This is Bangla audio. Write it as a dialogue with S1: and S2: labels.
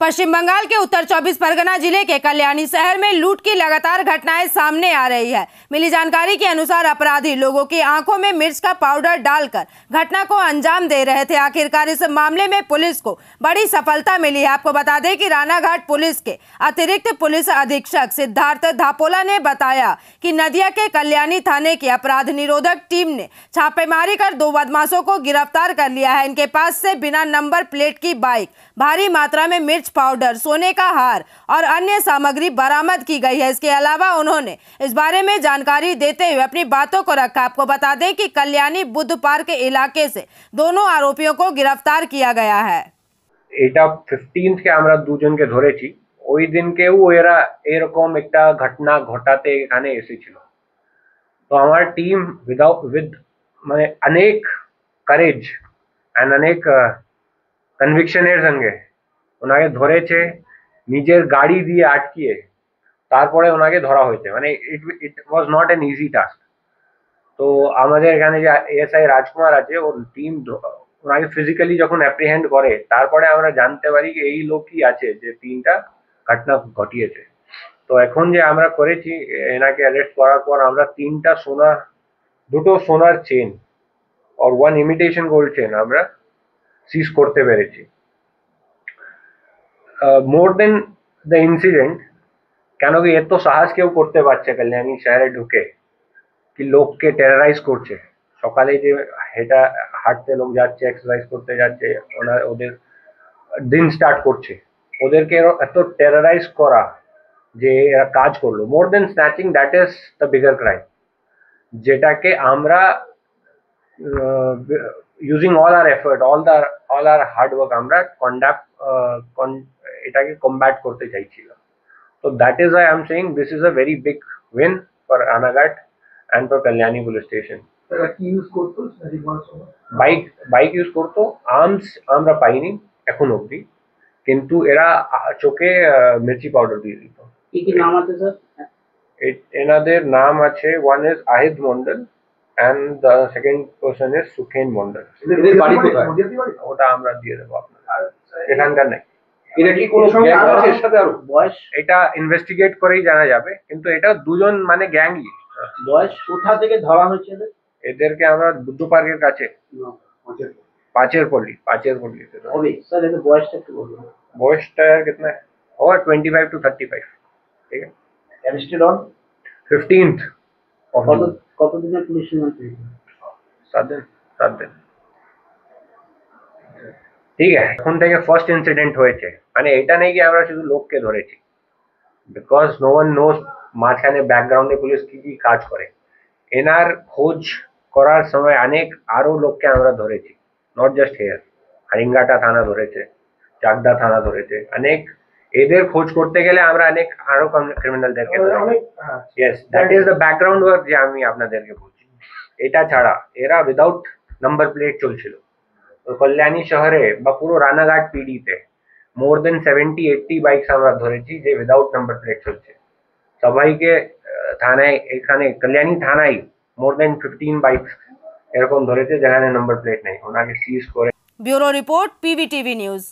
S1: पश्चिम बंगाल के उत्तर 24 परगना जिले के कल्याणी शहर में लूट की लगातार घटनाएं सामने आ रही है। मिली जानकारी के अनुसार अपराधी लोगों की आंखों में मिर्च का पाउडर डालकर घटना को अंजाम दे रहे थे। आखिरकार इस मामले में पुलिस को बड़ी सफलता मिली है। आपको बता दें कि रानाघाट पुलिस के अतिरिक्त पुलिस अधीक्षक सिद्धार्थ धापोला ने बताया कि नदिया के कल्याणी थाने की अपराध निरोधक टीम ने छापेमारी कर 2 बदमाशों को गिरफ्तार कर लिया है। इनके पास से बिना नंबर प्लेट की बाइक, भारी मात्रा में मिर्च पाउडर, सोने का हार और अन्य सामग्री बरामद की गई है। इसके अलावा उन्होंने इस बारे में जानकारी देते हुए अपनी बातों को रखा। आपको बता दें कि कल्याणी बुद्ध पार्क इलाके से दोनों आरोपियों को गिरफ्तार किया गया है।
S2: এটা 15th কে আমরা দুজনকে ধরেছি। ওই দিনকেও এরা এরকম একটা ঘটনা ঘটাতে এখানে এসেছিল। তো আমার টিম মানে অনেক কারেজ এন্ড অনেক কনভিকশনের সঙ্গে ওনাকে ধরেছে, নিজের গাড়ি দিয়ে আটকিয়ে তারপরে ওনাকে ধরা হয়েছে। মানে it was not an easy task. তো আমাদের এখানে যে এএসআই রাজকুমার আছে, ওর টিম ওনাকে ফিজিক্যালি যখন অ্যাপ্রিহেন্ড করে তারপরে আমরা জানতে পারি যে এই লোকই আছে যে 3টা ঘটনা ঘটিয়েছে। তো এখন যে আমরা করেছি, এনাকে অ্যারেস্ট করার পর আমরা 2টো সোনার চেন আর 1 ইমিটেশন গোল্ড চেন আমরা সিজ করতে পেরেছি। মোর দেন দ্য ইনসিডেন্ট, কেন কি এত সাহস কেউ করতে পারছে কল্যাণী শহরে ঢুকে কি লোককে টেরারাইজ করছে। সকালে যে হাঁটতে লোক যাচ্ছে, এক্সারসাইজ করতে যাচ্ছে, ওদের দিন স্টার্ট করছে, ওদেরকে এত টেরারাইজ করা যে এরা কাজ করলো। More than snatching, that is the bigger crime, যেটাকে আমরা using all our effort, all our hard work আমরা এটাকে কমব্যাট করতে চাইছিলাম। তো that is I am saying this is a very big win for Ranaghat and for Kalyani police station. Bike use করতো, আর্মস আমরা পাইনি এখন অবধি, কিন্তু এরা চোখে মির্চি পাউডার দিয়ে দিত।
S3: কি কি নাম আছে স্যার?
S2: এনাদের নাম আছে, one is আহিদ Mondal and the second person is Sukhen Mondal.
S4: এদের বাড়ি কোথায়?
S2: ওটা আমরা দিয়ে দেবো আপনাদের, এখানকার নাই।
S4: এটা কি কোনো গ্যাং আছে এর সাথে? আরো
S2: বয়স এটা ইনভেস্টিগেট করেই জানা যাবে, কিন্তু এটা দুজন মানে গ্যাংই।
S3: বয়স কোথা থেকে ধরা হয়েছিল
S2: এদেরকে? আমরা বুদ্ধ পার্কের কাছে, पाचेर पल्ली
S3: अभी सर ये बॉयस একটু বলুন।
S2: बॉयसটা कितना है? और 25 to 35। ठीक है।
S3: अरेस्टेड ऑन
S2: 15th
S3: কত দিনের পুলিশ রিমান্ড পেয়েছে?
S2: 7 দিন। ঠিক আছে, এখন থেকে ফার্স্ট ইনসিডেন্ট হয়েছে। মানে এটা নেই কি আমরা শুধু লোককে ধরেছি, বিকজ নো ওয়ান নোজ মাঝখানে ব্যাকগ্রাউন্ডে পুলিশ কি কি কাজ করে। এনার খোঁজ করার সময় অনেক আরো লোককে আমরা ধরেছি, নট জাস্ট হেয়ার। হারিঙ্গাটা থানা ধরেছে, চাকদা থানা ধরেছে, অনেক। এদের খোঁজ করতে গেলে আমরা অনেক আরো ক্রিমিনালদেরকে ধরেছি। Yes, that is the background work যে আমি আপনাদেরকে বলছি। এটা ছাড়া এরা উইদাউট নাম্বার প্লেট চলছিল। তো কল্যাণী শহরে বা পুরো রানাঘাট পিডিতে মোর দেন 70-80 বাইকস আমরা ধরেছি যে উইদাউট নাম্বার প্লেট চলছে। সবাইকে থানায়, এখানে কল্যাণী থানায় মোর দেন 15 বাইকস এরকম ধরেছে যেখানে নাম্বার প্লেট নেই, ওনাকে সিজ করে।
S1: Bureau report, PVTV news.